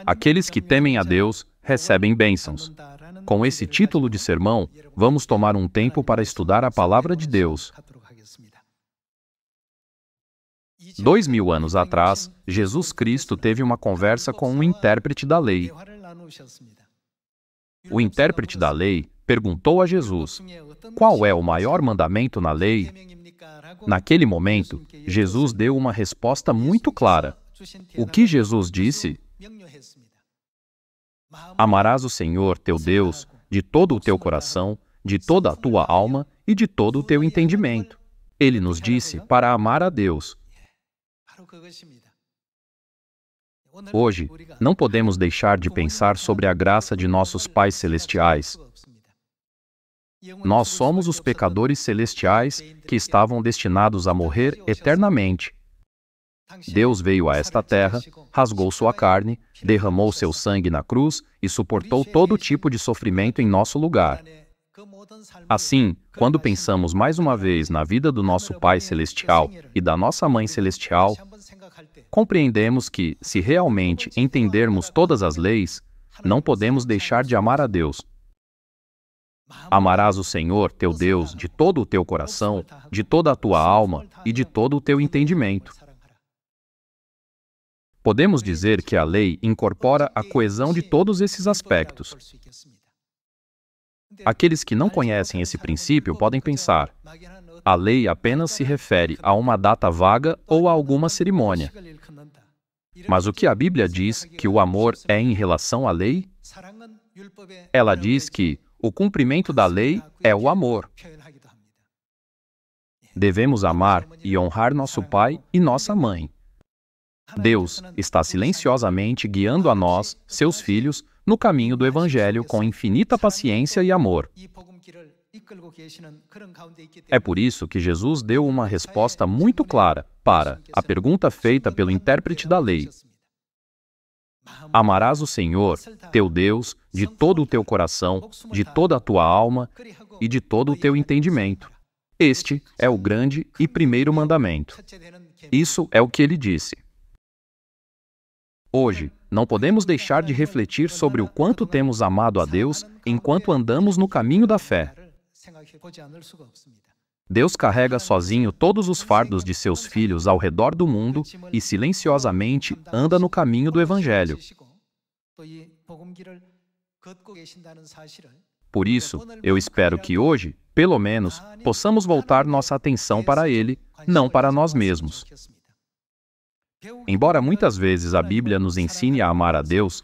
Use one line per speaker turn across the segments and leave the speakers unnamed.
Aqueles que temem a Deus recebem bênçãos. Com esse título de sermão, vamos tomar um tempo para estudar a Palavra de Deus. 2000 anos atrás, Jesus Cristo teve uma conversa com um intérprete da lei. O intérprete da lei perguntou a Jesus: qual é o maior mandamento na lei? Naquele momento, Jesus deu uma resposta muito clara. O que Jesus disse? Amarás o Senhor, teu Deus, de todo o teu coração, de toda a tua alma e de todo o teu entendimento. Ele nos disse para amar a Deus. Hoje, não podemos deixar de pensar sobre a graça de nossos pais celestiais. Nós somos os pecadores celestiais que estavam destinados a morrer eternamente. Deus veio a esta terra, rasgou sua carne, derramou seu sangue na cruz e suportou todo tipo de sofrimento em nosso lugar. Assim, quando pensamos mais uma vez na vida do nosso Pai Celestial e da nossa Mãe Celestial, compreendemos que, se realmente entendermos todas as leis, não podemos deixar de amar a Deus. Amarás o Senhor, teu Deus, de todo o teu coração, de toda a tua alma e de todo o teu entendimento. Podemos dizer que a lei incorpora a coesão de todos esses aspectos. Aqueles que não conhecem esse princípio podem pensar: a lei apenas se refere a uma data vaga ou a alguma cerimônia. Mas o que a Bíblia diz que o amor é em relação à lei? Ela diz que o cumprimento da lei é o amor. Devemos amar e honrar nosso pai e nossa mãe. Deus está silenciosamente guiando a nós, seus filhos, no caminho do Evangelho com infinita paciência e amor. É por isso que Jesus deu uma resposta muito clara para a pergunta feita pelo intérprete da lei. Amarás o Senhor, teu Deus, de todo o teu coração, de toda a tua alma e de todo o teu entendimento. Este é o grande e primeiro mandamento. Isso é o que ele disse. Hoje, não podemos deixar de refletir sobre o quanto temos amado a Deus enquanto andamos no caminho da fé. Deus carrega sozinho todos os fardos de seus filhos ao redor do mundo e silenciosamente anda no caminho do Evangelho. Por isso, eu espero que hoje, pelo menos, possamos voltar nossa atenção para Ele, não para nós mesmos. Embora muitas vezes a Bíblia nos ensine a amar a Deus,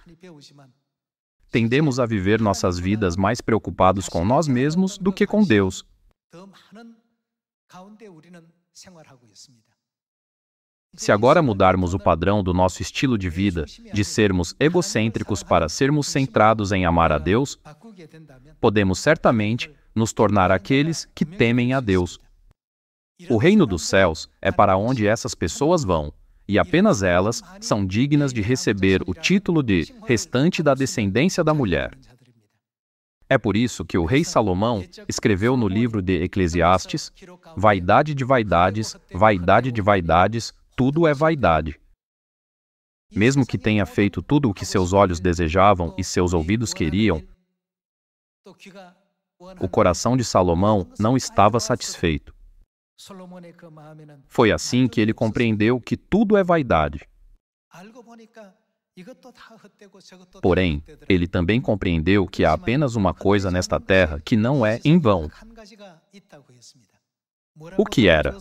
tendemos a viver nossas vidas mais preocupados com nós mesmos do que com Deus. Se agora mudarmos o padrão do nosso estilo de vida, de sermos egocêntricos para sermos centrados em amar a Deus, podemos certamente nos tornar aqueles que temem a Deus. O reino dos céus é para onde essas pessoas vão, e apenas elas são dignas de receber o título de restante da descendência da mulher. É por isso que o rei Salomão escreveu no livro de Eclesiastes: vaidade de vaidades, vaidade de vaidades, tudo é vaidade. Mesmo que tenha feito tudo o que seus olhos desejavam e seus ouvidos queriam, o coração de Salomão não estava satisfeito. Foi assim que ele compreendeu que tudo é vaidade. Porém, ele também compreendeu que há apenas uma coisa nesta terra que não é em vão. O que era?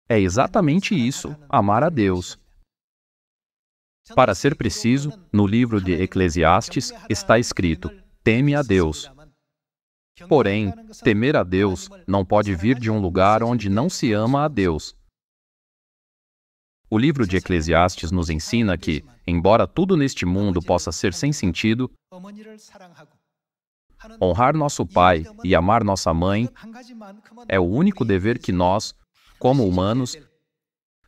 É exatamente isso, amar a Deus. Para ser preciso, no livro de Eclesiastes está escrito: teme a Deus. Porém, temer a Deus não pode vir de um lugar onde não se ama a Deus. O livro de Eclesiastes nos ensina que, embora tudo neste mundo possa ser sem sentido, honrar nosso pai e amar nossa mãe é o único dever que nós, como humanos,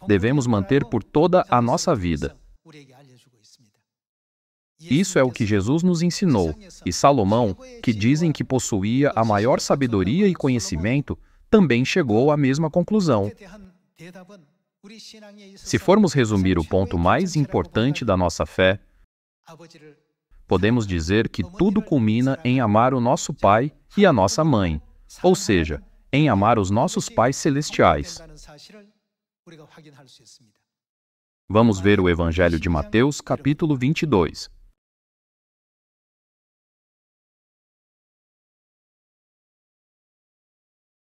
devemos manter por toda a nossa vida. Isso é o que Jesus nos ensinou, e Salomão, que dizem que possuía a maior sabedoria e conhecimento, também chegou à mesma conclusão. Se formos resumir o ponto mais importante da nossa fé, podemos dizer que tudo culmina em amar o nosso pai e a nossa mãe, ou seja, em amar os nossos pais celestiais. Vamos ver o Evangelho de Mateus, capítulo 22.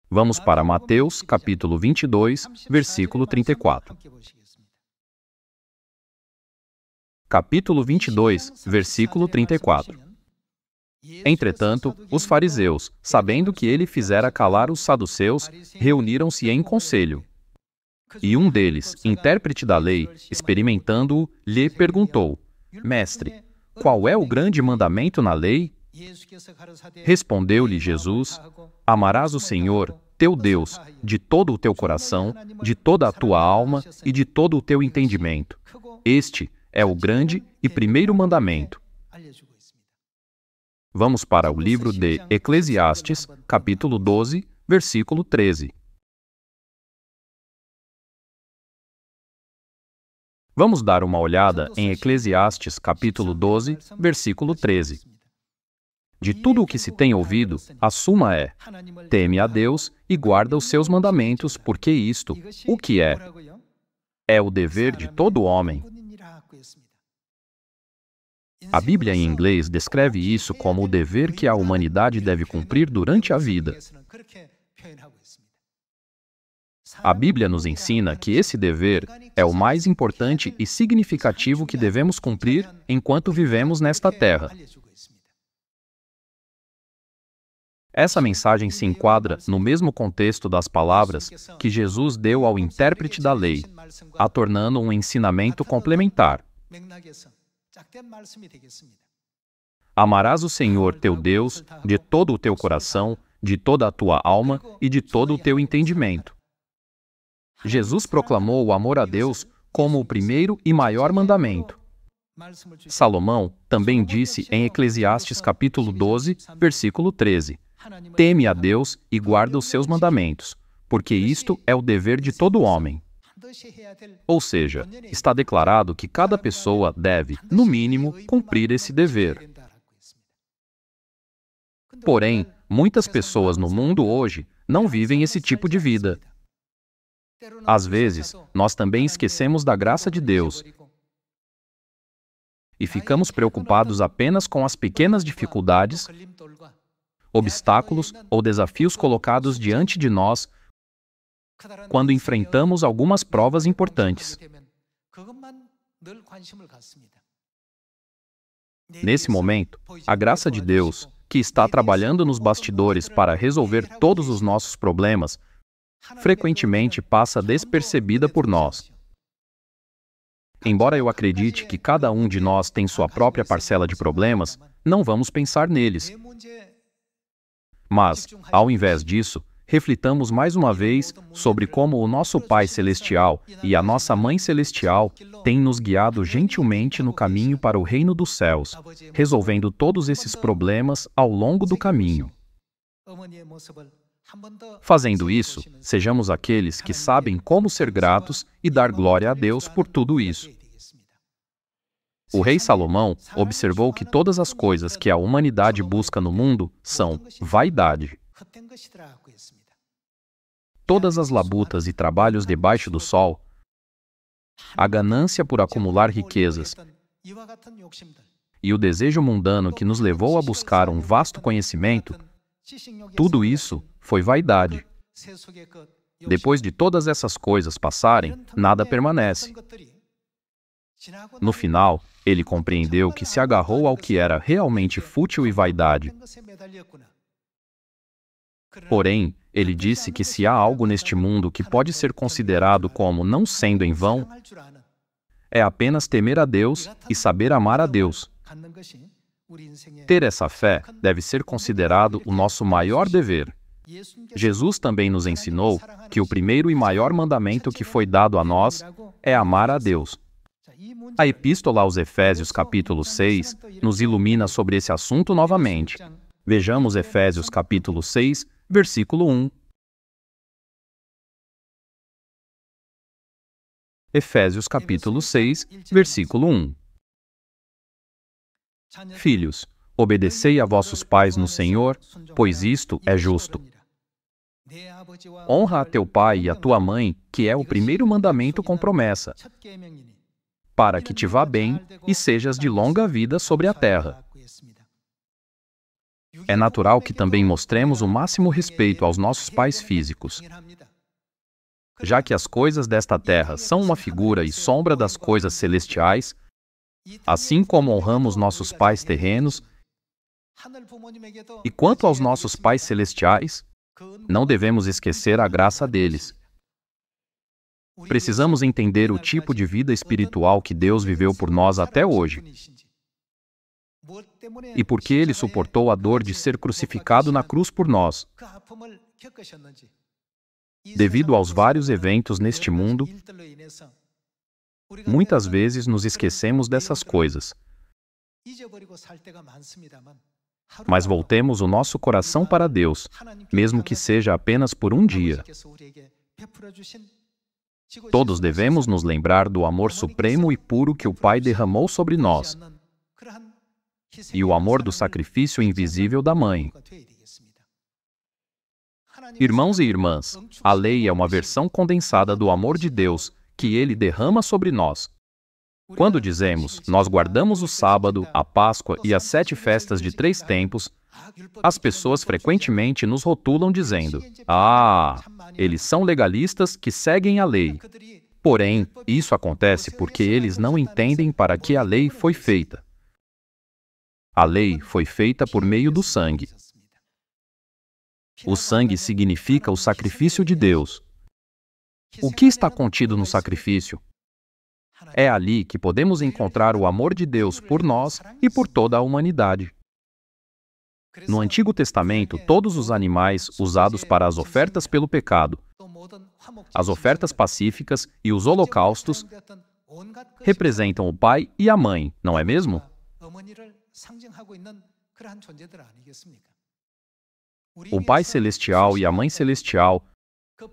Vamos para Mateus, capítulo 22, versículo 34. Capítulo 22, versículo 34. Entretanto, os fariseus, sabendo que ele fizera calar os saduceus, reuniram-se em conselho. E um deles, intérprete da lei, experimentando-o, lhe perguntou: Mestre, qual é o grande mandamento na lei? Respondeu-lhe Jesus: Amarás o Senhor, teu Deus, de todo o teu coração, de toda a tua alma e de todo o teu entendimento. Este é o grande e primeiro mandamento. Vamos para o livro de Eclesiastes, capítulo 12, versículo 13. Vamos dar uma olhada em Eclesiastes, capítulo 12, versículo 13. De tudo o que se tem ouvido, a suma é: teme a Deus e guarda os seus mandamentos, porque isto, o que é o dever de todo homem. A Bíblia em inglês descreve isso como o dever que a humanidade deve cumprir durante a vida. A Bíblia nos ensina que esse dever é o mais importante e significativo que devemos cumprir enquanto vivemos nesta terra. Essa mensagem se enquadra no mesmo contexto das palavras que Jesus deu ao intérprete da lei, a tornando um ensinamento complementar. Amarás o Senhor teu Deus de todo o teu coração, de toda a tua alma e de todo o teu entendimento. Jesus proclamou o amor a Deus como o primeiro e maior mandamento. Salomão também disse em Eclesiastes capítulo 12, versículo 13: Teme a Deus e guarda os seus mandamentos, porque isto é o dever de todo homem. Ou seja, está declarado que cada pessoa deve, no mínimo, cumprir esse dever. Porém, muitas pessoas no mundo hoje não vivem esse tipo de vida. Às vezes, nós também esquecemos da graça de Deus e ficamos preocupados apenas com as pequenas dificuldades, obstáculos ou desafios colocados diante de nós quando enfrentamos algumas provas importantes. Nesse momento, a graça de Deus, que está trabalhando nos bastidores para resolver todos os nossos problemas, frequentemente passa despercebida por nós. Embora eu acredite que cada um de nós tem sua própria parcela de problemas, não vamos pensar neles. Mas, ao invés disso, reflitamos mais uma vez sobre como o nosso Pai Celestial e a nossa Mãe Celestial têm nos guiado gentilmente no caminho para o reino dos céus, resolvendo todos esses problemas ao longo do caminho. Fazendo isso, sejamos aqueles que sabem como ser gratos e dar glória a Deus por tudo isso. O rei Salomão observou que todas as coisas que a humanidade busca no mundo são vaidade. Todas as labutas e trabalhos debaixo do sol, a ganância por acumular riquezas e o desejo mundano que nos levou a buscar um vasto conhecimento, tudo isso foi vaidade. Depois de todas essas coisas passarem, nada permanece. No final, ele compreendeu que se agarrou ao que era realmente fútil e vaidade. Porém, ele disse que se há algo neste mundo que pode ser considerado como não sendo em vão, é apenas temer a Deus e saber amar a Deus. Ter essa fé deve ser considerado o nosso maior dever. Jesus também nos ensinou que o primeiro e maior mandamento que foi dado a nós é amar a Deus. A Epístola aos Efésios, capítulo 6, nos ilumina sobre esse assunto novamente. Vejamos Efésios, capítulo 6, versículo 1. Efésios capítulo 6, versículo 1. Filhos, obedecei a vossos pais no Senhor, pois isto é justo. Honra a teu pai e a tua mãe, que é o primeiro mandamento com promessa, para que te vá bem e sejas de longa vida sobre a terra. É natural que também mostremos o máximo respeito aos nossos pais físicos, já que as coisas desta terra são uma figura e sombra das coisas celestiais, assim como honramos nossos pais terrenos. E quanto aos nossos pais celestiais, não devemos esquecer a graça deles. Precisamos entender o tipo de vida espiritual que Deus viveu por nós até hoje, e por que Ele suportou a dor de ser crucificado na cruz por nós. Devido aos vários eventos neste mundo, muitas vezes nos esquecemos dessas coisas. Mas voltemos o nosso coração para Deus, mesmo que seja apenas por um dia. Todos devemos nos lembrar do amor supremo e puro que o Pai derramou sobre nós, e o amor do sacrifício invisível da Mãe. Irmãos e irmãs, a lei é uma versão condensada do amor de Deus que Ele derrama sobre nós. Quando dizemos, nós guardamos o sábado, a Páscoa e as 7 festas de 3 tempos, as pessoas frequentemente nos rotulam dizendo: eles são legalistas que seguem a lei. Porém, isso acontece porque eles não entendem para que a lei foi feita. A lei foi feita por meio do sangue. O sangue significa o sacrifício de Deus. O que está contido no sacrifício? É ali que podemos encontrar o amor de Deus por nós e por toda a humanidade. No Antigo Testamento, todos os animais usados para as ofertas pelo pecado, as ofertas pacíficas e os holocaustos representam o pai e a mãe, não é mesmo? O Pai Celestial e a Mãe Celestial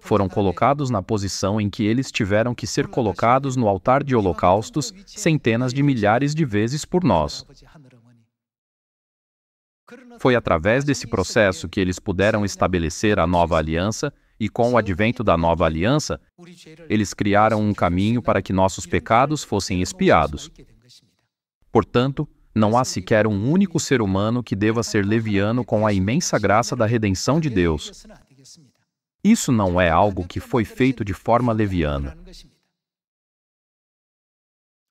foram colocados na posição em que eles tiveram que ser colocados no altar de holocaustos centenas de milhares de vezes por nós. Foi através desse processo que eles puderam estabelecer a nova aliança, e com o advento da nova aliança, eles criaram um caminho para que nossos pecados fossem expiados. Portanto, não há sequer um único ser humano que deva ser leviano com a imensa graça da redenção de Deus. Isso não é algo que foi feito de forma leviana.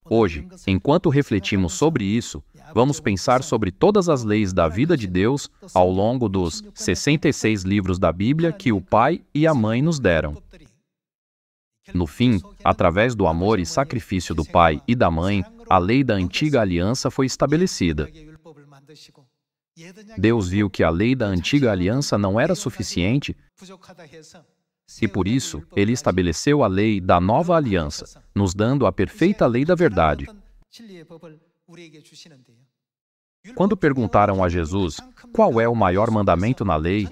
Hoje, enquanto refletimos sobre isso, vamos pensar sobre todas as leis da vida de Deus ao longo dos 66 livros da Bíblia que o Pai e a Mãe nos deram. No fim, através do amor e sacrifício do Pai e da Mãe, a lei da antiga aliança foi estabelecida. Deus viu que a lei da antiga aliança não era suficiente e, por isso, Ele estabeleceu a lei da nova aliança, nos dando a perfeita lei da verdade. Quando perguntaram a Jesus qual é o maior mandamento na lei,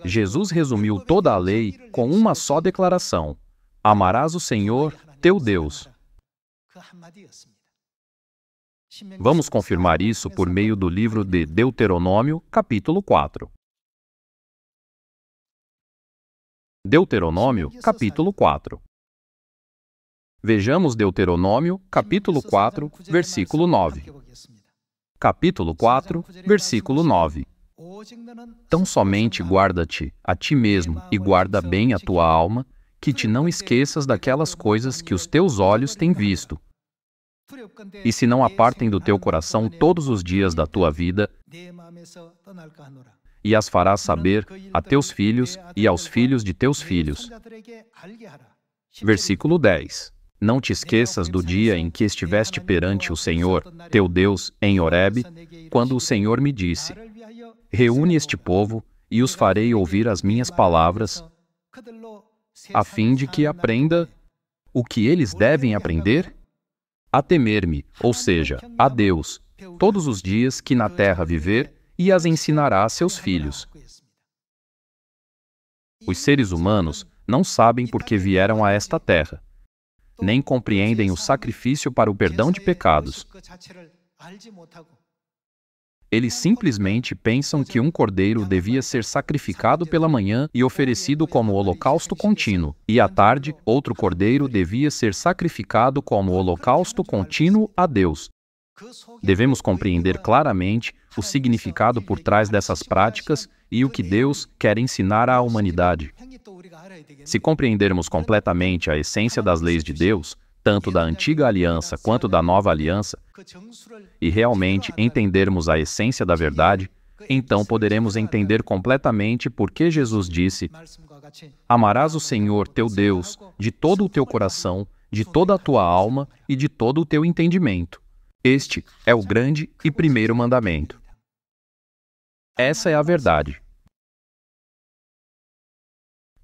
Jesus resumiu toda a lei com uma só declaração: amarás o Senhor, teu Deus. Vamos confirmar isso por meio do livro de Deuteronômio, capítulo 4. Deuteronômio, capítulo 4. Vejamos Deuteronômio, capítulo 4, versículo 9. Capítulo 4, versículo 9. Tão somente guarda-te a ti mesmo e guarda bem a tua alma, que te não esqueças daquelas coisas que os teus olhos têm visto. E se não apartem do teu coração todos os dias da tua vida, e as farás saber a teus filhos e aos filhos de teus filhos. Versículo 10. Não te esqueças do dia em que estiveste perante o Senhor, teu Deus, em Horebe, quando o Senhor me disse: reúne este povo e os farei ouvir as minhas palavras, a fim de que aprenda o que eles devem aprender? A temer-me, ou seja, a Deus, todos os dias que na terra viver, e as ensinará a seus filhos. Os seres humanos não sabem por que vieram a esta terra. nem compreendem o sacrifício para o perdão de pecados. Eles simplesmente pensam que um cordeiro devia ser sacrificado pela manhã e oferecido como holocausto contínuo, e à tarde, outro cordeiro devia ser sacrificado como holocausto contínuo a Deus. Devemos compreender claramente o significado por trás dessas práticas e o que Deus quer ensinar à humanidade. Se compreendermos completamente a essência das leis de Deus, tanto da antiga aliança quanto da nova aliança, e realmente entendermos a essência da verdade, então poderemos entender completamente por que Jesus disse: amarás o Senhor teu Deus de todo o teu coração, de toda a tua alma e de todo o teu entendimento. Este é o grande e primeiro mandamento. Essa é a verdade.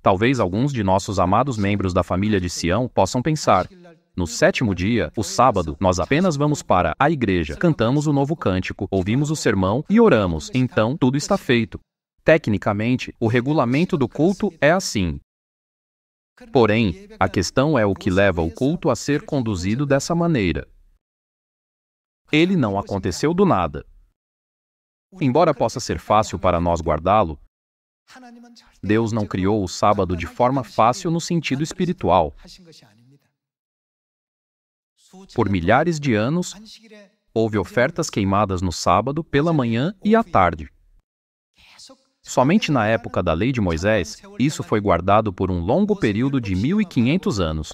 Talvez alguns de nossos amados membros da família de Sião possam pensar: no 7º dia, o sábado, nós apenas vamos para a igreja, cantamos o novo cântico, ouvimos o sermão e oramos, então tudo está feito. Tecnicamente, o regulamento do culto é assim. Porém, a questão é o que leva o culto a ser conduzido dessa maneira. Ele não aconteceu do nada. Embora possa ser fácil para nós guardá-lo, Deus não criou o sábado de forma fácil no sentido espiritual. Por milhares de anos, houve ofertas queimadas no sábado, pela manhã e à tarde. Somente na época da lei de Moisés, isso foi guardado por um longo período de 1500 anos.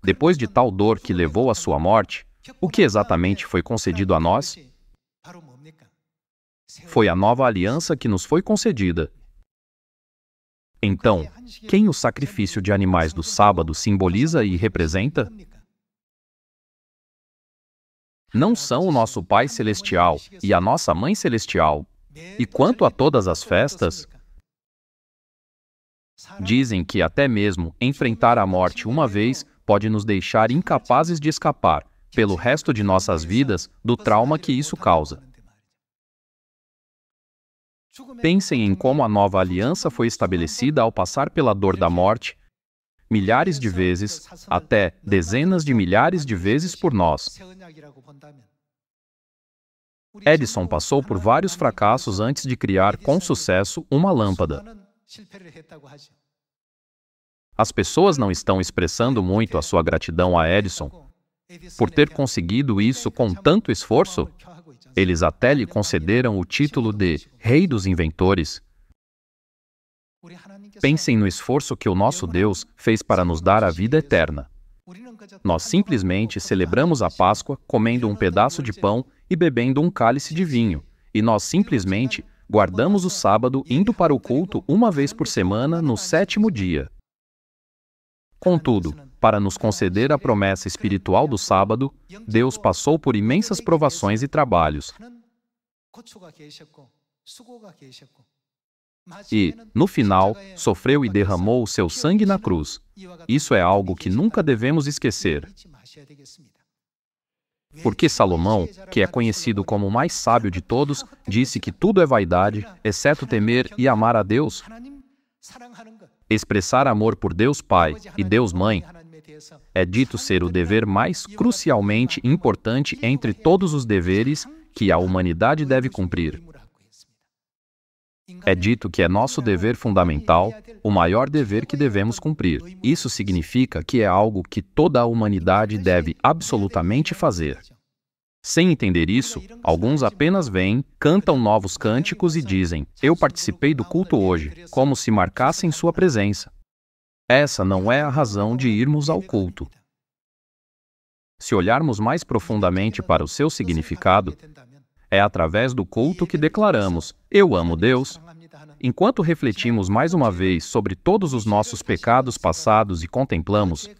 Depois de tal dor que levou à sua morte, o que exatamente foi concedido a nós? Foi a nova aliança que nos foi concedida. Então, quem o sacrifício de animais do sábado simboliza e representa? Não são o nosso Pai Celestial e a nossa Mãe Celestial. E quanto a todas as festas, dizem que até mesmo enfrentar a morte uma vez pode nos deixar incapazes de escapar, pelo resto de nossas vidas, do trauma que isso causa. Pensem em como a nova aliança foi estabelecida ao passar pela dor da morte, milhares de vezes, até dezenas de milhares de vezes por nós. Edison passou por vários fracassos antes de criar com sucesso uma lâmpada. As pessoas não estão expressando muito a sua gratidão a Edison por ter conseguido isso com tanto esforço. Eles até lhe concederam o título de Rei dos Inventores. Pensem no esforço que o nosso Deus fez para nos dar a vida eterna. Nós simplesmente celebramos a Páscoa comendo um pedaço de pão e bebendo um cálice de vinho, e nós simplesmente guardamos o sábado indo para o culto uma vez por semana no 7º dia. Contudo, para nos conceder a promessa espiritual do sábado, Deus passou por imensas provações e trabalhos. E, no final, sofreu e derramou o seu sangue na cruz. Isso é algo que nunca devemos esquecer. Porque Salomão, que é conhecido como o mais sábio de todos, disse que tudo é vaidade, exceto temer e amar a Deus. Expressar amor por Deus Pai e Deus Mãe é dito ser o dever mais crucialmente importante entre todos os deveres que a humanidade deve cumprir. É dito que é nosso dever fundamental, o maior dever que devemos cumprir. Isso significa que é algo que toda a humanidade deve absolutamente fazer. Sem entender isso, alguns apenas vêm, cantam novos cânticos e dizem: "Eu participei do culto hoje", como se marcassem sua presença. Essa não é a razão de irmos ao culto. Se olharmos mais profundamente para o seu significado, é através do culto que declaramos: "Eu amo Deus". Enquanto refletimos mais uma vez sobre todos os nossos pecados passados e contemplamos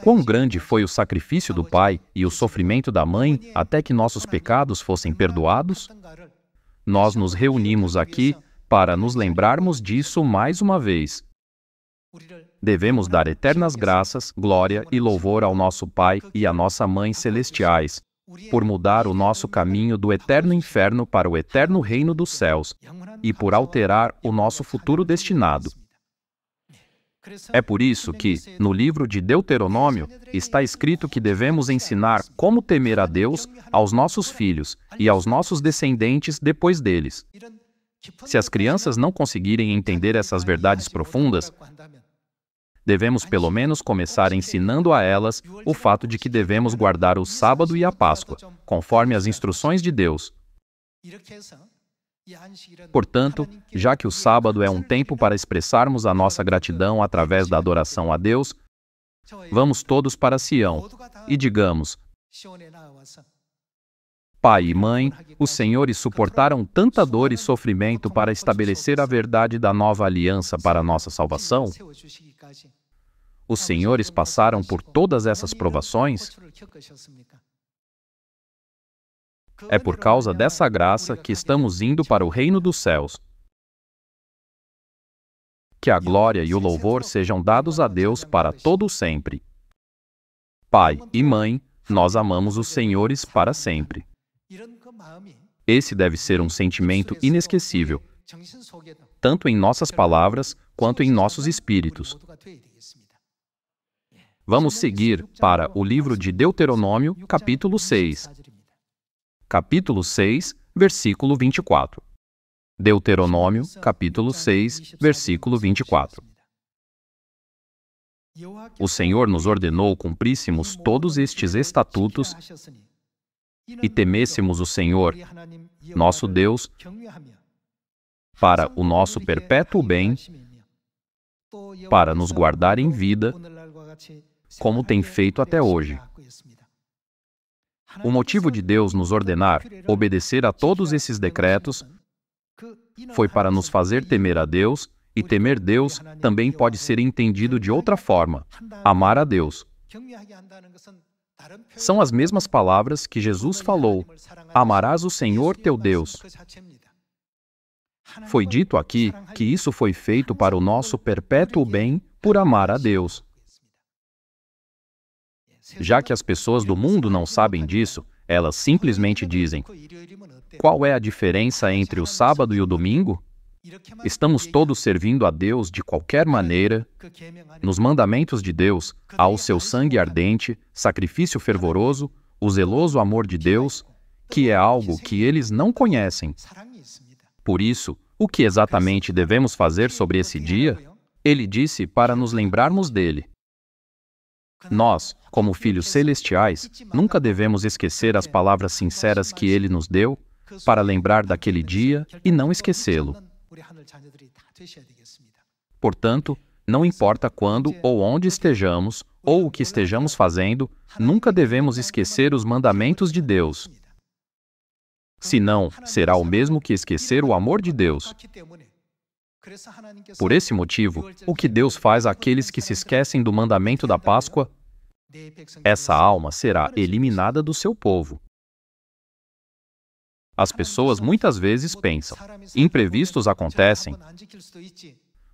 quão grande foi o sacrifício do Pai e o sofrimento da Mãe até que nossos pecados fossem perdoados, nós nos reunimos aqui para nos lembrarmos disso mais uma vez. Devemos dar eternas graças, glória e louvor ao nosso Pai e à nossa Mãe celestiais, por mudar o nosso caminho do eterno inferno para o eterno reino dos céus e por alterar o nosso futuro destinado. É por isso que, no livro de Deuteronômio, está escrito que devemos ensinar como temer a Deus aos nossos filhos e aos nossos descendentes depois deles. Se as crianças não conseguirem entender essas verdades profundas, devemos pelo menos começar ensinando a elas o fato de que devemos guardar o sábado e a Páscoa, conforme as instruções de Deus. Portanto, já que o sábado é um tempo para expressarmos a nossa gratidão através da adoração a Deus, vamos todos para Sião e digamos: Pai e Mãe, os senhores suportaram tanta dor e sofrimento para estabelecer a verdade da nova aliança para a nossa salvação? Os senhores passaram por todas essas provações? É por causa dessa graça que estamos indo para o reino dos céus. Que a glória e o louvor sejam dados a Deus para todo sempre. Pai e Mãe, nós amamos os senhores para sempre. Esse deve ser um sentimento inesquecível, tanto em nossas palavras quanto em nossos espíritos. Vamos seguir para o livro de Deuteronômio, capítulo 6. Capítulo 6, versículo 24. Deuteronômio, capítulo 6, versículo 24. O Senhor nos ordenou cumpríssemos todos estes estatutos e temêssemos o Senhor, nosso Deus, para o nosso perpétuo bem, para nos guardar em vida, como tem feito até hoje. O motivo de Deus nos ordenar obedecer a todos esses decretos foi para nos fazer temer a Deus, e temer Deus também pode ser entendido de outra forma: amar a Deus. São as mesmas palavras que Jesus falou: amarás o Senhor teu Deus. Foi dito aqui que isso foi feito para o nosso perpétuo bem por amar a Deus. Já que as pessoas do mundo não sabem disso, elas simplesmente dizem: qual é a diferença entre o sábado e o domingo? Estamos todos servindo a Deus de qualquer maneira. Nos mandamentos de Deus, há o seu sangue ardente, sacrifício fervoroso, o zeloso amor de Deus, que é algo que eles não conhecem. Por isso, o que exatamente devemos fazer sobre esse dia? Ele disse para nos lembrarmos dele. Nós, como filhos celestiais, nunca devemos esquecer as palavras sinceras que ele nos deu, para lembrar daquele dia e não esquecê-lo. Portanto, não importa quando ou onde estejamos, ou o que estejamos fazendo, nunca devemos esquecer os mandamentos de Deus. Senão, será o mesmo que esquecer o amor de Deus. Por esse motivo, o que Deus faz àqueles que se esquecem do mandamento da Páscoa? Essa alma será eliminada do seu povo. As pessoas muitas vezes pensam: imprevistos acontecem.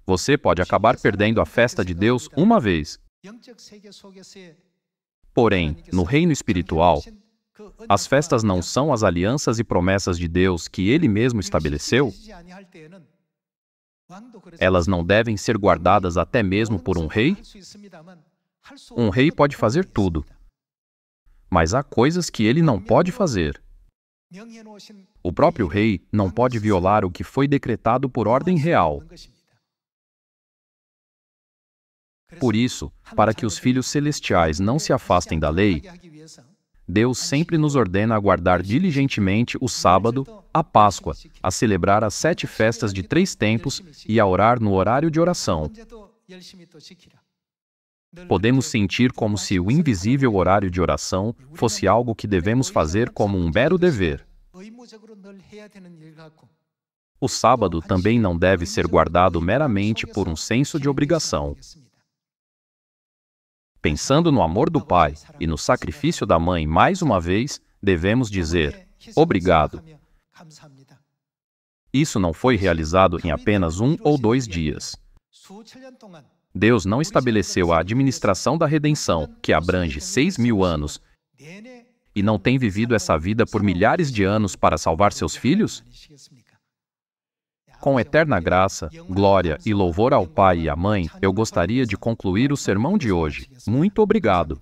Você pode acabar perdendo a festa de Deus uma vez. Porém, no reino espiritual, as festas não são as alianças e promessas de Deus que Ele mesmo estabeleceu? Elas não devem ser guardadas até mesmo por um rei? Um rei pode fazer tudo, mas há coisas que ele não pode fazer. O próprio rei não pode violar o que foi decretado por ordem real. Por isso, para que os filhos celestiais não se afastem da lei, Deus sempre nos ordena a guardar diligentemente o sábado, a Páscoa, a celebrar as 7 festas de 3 tempos e a orar no horário de oração. Podemos sentir como se o invisível horário de oração fosse algo que devemos fazer como um mero dever. O sábado também não deve ser guardado meramente por um senso de obrigação. Pensando no amor do Pai e no sacrifício da Mãe mais uma vez, devemos dizer: obrigado. Isso não foi realizado em apenas 1 ou 2 dias. Deus não estabeleceu a administração da redenção, que abrange 6.000 anos, e não tem vivido essa vida por milhares de anos para salvar seus filhos? Com eterna graça, glória e louvor ao Pai e à Mãe, eu gostaria de concluir o sermão de hoje. Muito obrigado.